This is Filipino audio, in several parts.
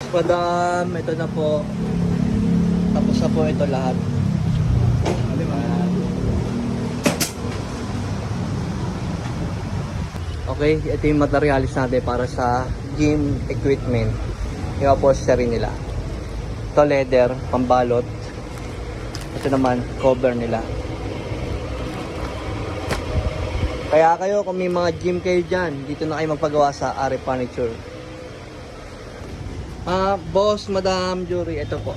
Madam, ito na po. Tapos na po ito lahat. Okay, ito yung materialis natin para sa gym equipment. Yung upholstery nila. Ito leather, pambalot. Ito naman, cover nila. Kaya kayo, kung may mga gym kayo dyan, dito na kayo magpagawa sa Ari Furniture. Boss, Madam Jury, ito po.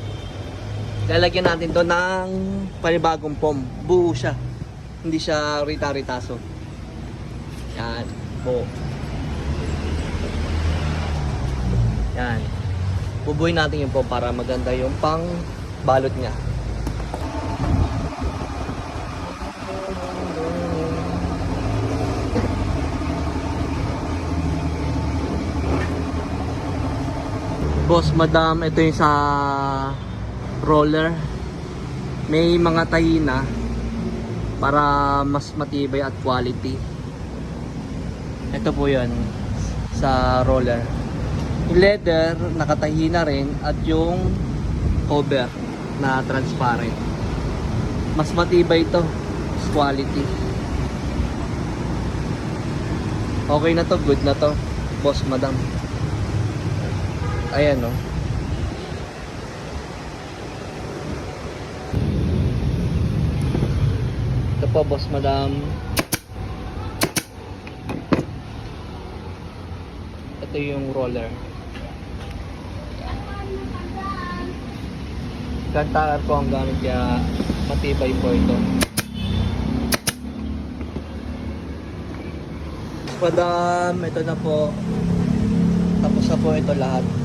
Lalagyan natin to ng panibagong foam. Buo siya. Hindi siya rita-ritaso. Yan. Buo. Yan. Bubuin natin yung foam para maganda yung pang balot niya. Boss, Madam, ito yung sa roller. May mga tahi na para mas matibay at quality. Ito po yan sa roller. Yung leather, nakatahi na rin. At yung cover na transparent. Mas matibay ito. Mas quality. Okay na to, good na to, Boss, Madam. Ayan, no. Ito po, Boss, Madam. Ito yung roller. Kantaar po ang gamit, kaya matibay po ito. Madam, ito na po. Tapos na po ito lahat.